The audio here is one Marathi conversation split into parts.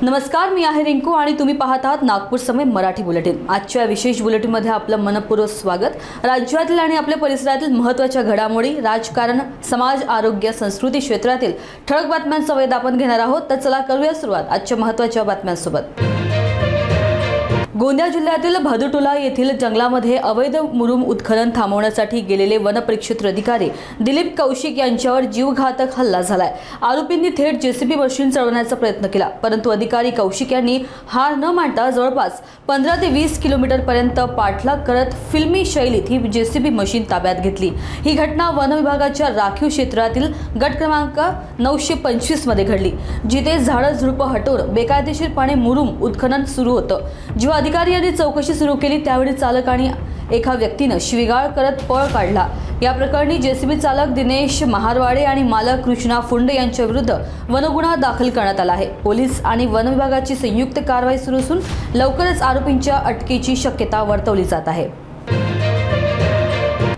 नमस्कार, मी आहे रिंकू आणि तुम्ही पाहत आहात नागपूर समय मराठी बुलेटिन। आजच्या विशेष बुलेटिनमध्ये आपलं मनपूर्वक स्वागत। राज्यातील आणि आपल्या परिसरातील महत्त्वाच्या घडामोडी, राजकारण, समाज, आरोग्य, संस्कृती क्षेत्रातील ठळक बातम्यांचा वेध आपण घेणार आहोत। तर चला करूया सुरुवात आजच्या महत्त्वाच्या बातम्यांसोबत। गोंदिया जिल्ह्यातील भादुटोला येथील जंगलामध्ये अवैध मुरुम उत्खनन थांबवण्यासाठी गेलेले वनपरिक्षेत्र अधिकारी दिलीप कौशिक यांच्यावर जीवघातक हल्ला झालाय। आरोपींनी थेट जेसीबी मशीन चढवण्याचा प्रयत्न केला, परंतु अधिकारी कौशिक यांनी हार न मानता जवळपास 15 ते 20 किलोमीटर पर्यंत पाठलाग करत फिल्मी शैलीत ही जेसीबी मशीन ताब्यात घेतली। ही घटना वन विभागाच्या राखीव क्षेत्रातील गट क्रमांक 925 मध्ये घडली, जिथे झाडं झुडपं हटवून बेकायदेशीरपणे मुरुम उत्खनन सुरू होतं। जेव्हा अधिकारी यांनी चौकशी सुरू केली त्यावेळी चालक आणि एका व्यक्तीने शिवीगाळ करत पळ काढला। या प्रकरणी जेसीबी चालक दिनेश महारवाडे आणि मालक कृष्णा फुंडे यांच्या विरुद्ध वनगुन्हा दाखल करण्यात आला आहे। पोलीस आणि वन विभागाची संयुक्त कारवाई सुरू असून लवकरच आरोपींच्या अटकेची शक्यता वर्तवली जात आहे।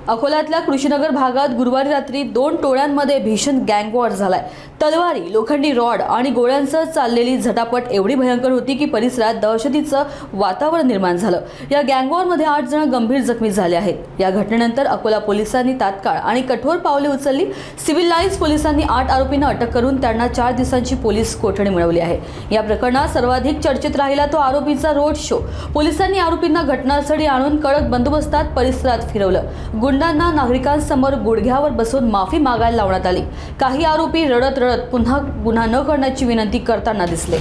अकोल्यातल्या कृषीनगर भागात गुरुवारी रात्री 2 टोळ्यांमध्ये भीषण गँगवॉर झालाय। तलवारी, लोखंडी रॉड आणि गोळ्यांसह चाललेली झटापट एवढी भयंकर होती की परिसरात दहशतीचं वातावरण निर्माण झालं। या गँगवॉरमध्ये 8 जण गंभीर जखमी झाले आहेत। या घटनेनंतर अकोला पोलिसांनी तात्काळ आणि कठोर पावले उचलली। सिव्हिल लाईन्स पोलिसांनी 8 आरोपींना अटक करून त्यांना 4 दिवसांची पोलीस कोठडी मिळवली आहे। या प्रकरणात सर्वाधिक चर्चेत राहिला तो आरोपीचा रोड शो। पोलिसांनी आरोपींना घटनास्थळी आणून कडक बंदोबस्तात परिसरात फिरवलं। गुंडांना नागरिकांसमोर गुडघ्यावर बसून माफी मागायला लावण्यात आली। काही आरोपी रडत पुन्हा गुन्हा न करण्याची विनंती करताना दिसले।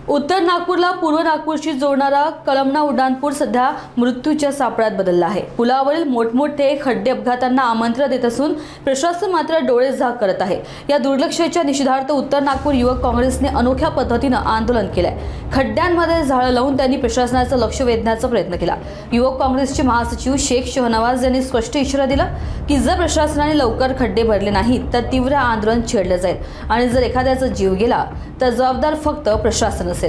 उत्तर नागपूरला पूर्व नागपूरशी जोडणारा कळमना उड्डाणपूल सध्या मृत्यूच्या सापळ्यात बदलला आहे। पुलावरील मोठमोठे खड्डे अपघातांना आमंत्रण देत असून प्रशासन मात्र डोळे झाक करत आहे। या दुर्लक्षाच्या निषेधार्थ उत्तर नागपूर युवक काँग्रेसने अनोख्या पद्धतीने आंदोलन केलंय। खड्ड्यांमध्ये झाडं लावून त्यांनी प्रशासनाचं लक्ष वेधण्याचा प्रयत्न केला। युवक काँग्रेसचे महासचिव शेख शहनवाज यांनी स्पष्ट इशारा दिला की जर प्रशासनाने लवकर खड्डे भरले नाहीत तर तीव्र आंदोलन छेडलं जाईल आणि जर एखाद्याचा जीव गेला तर जबाबदार फक्त प्रशासन असेल।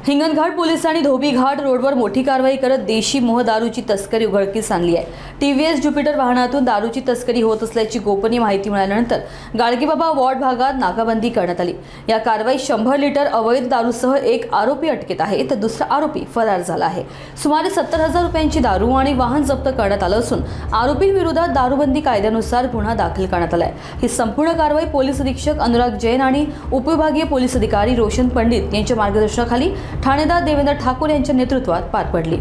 हिंगणघाट पोलिसांनी धोबी घाट रोडवर मोठी कारवाई करत देशी मोह दारूची तस्करी उघडकीस आणली आहे। टीव्हीएस ज्युपिटर वाहनातून दारूची तस्करी होत असल्याची गोपनीय माहिती मिळाल्यानंतर गाडगेबाबा वॉर्ड भागात नाकाबंदी करण्यात आली। या कारवाईत 100 लिटर अवैध दारूसह एक आरोपी अटकेत आहे तर दुसरा आरोपी फरार झाला आहे। सुमारे 70,000 रुपयांची दारू आणि वाहन जप्त करण्यात आलं असून आरोपींविरोधात दारूबंदी कायद्यानुसार गुन्हा दाखल करण्यात आलाय। ही संपूर्ण कारवाई पोलीस अधीक्षक अनुराग जैन आणि उपविभागीय पोलीस अधिकारी रोशन पंडित यांच्या मार्गदर्शनाखाली ठाणेदार देवेंद्र ठाकूर यांच्या नेतृत्वात पार पडली।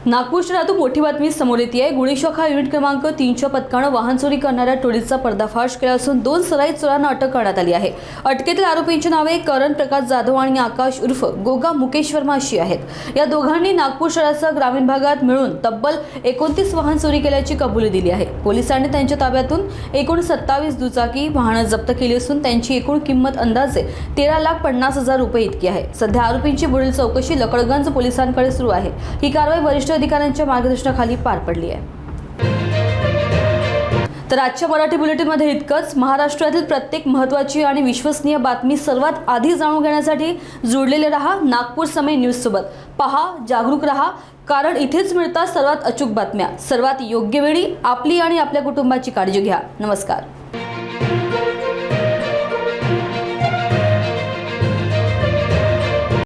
नागपूर शहरातून मोठी बातमी समोर येते आहे। गुन्हे शाखा युनिट क्रमांक 3च्या पथकानं वाहन चोरी करणाऱ्या टोळीचा पर्दाफाश केला असून 2 सराईत चोरांना अटक करण्यात आली आहे। अटकेतील आरोपींची नावे करण प्रकाश जाधव आणि आकाश उर्फ गोगा मुकेश वर्मा अशी आहेत। या दोघांनी नागपूर शहरासह ग्रामीण भागात मिळून तब्बल 29 वाहन चोरी केल्याची कबुली दिली आहे। पोलिसांनी त्यांच्या ताब्यातून एकूण 27 दुचाकी वाहनं जप्त केली असून त्यांची एकूण किंमत अंदाजे 13,50,000 रुपये इतकी आहे। सध्या आरोपींची पुढील चौकशी लकडगंज पोलिसांकडे सुरू आहे। ही कारवाई वरिष्ठ अधिकाऱ्यांच्या मार्गदर्शनाखाली पार पडली आहे। तर आजच्या मराठी बुलेटिनमध्ये इतकंच। महाराष्ट्रातील प्रत्येक महत्त्वाची आणि विश्वसनीय बातमी सर्वात आधी जाणून घेण्यासाठी जोडलेले रहा नागपूर समय न्यूज सोबत। पहा, जागरूक रहा, कारण इथेच मिळतात सर्वात अचूक बातम्या। सर्वात योग्य वेळी आपली आणि आपल्या कुटुंबाची काळजी घ्या। नमस्कार।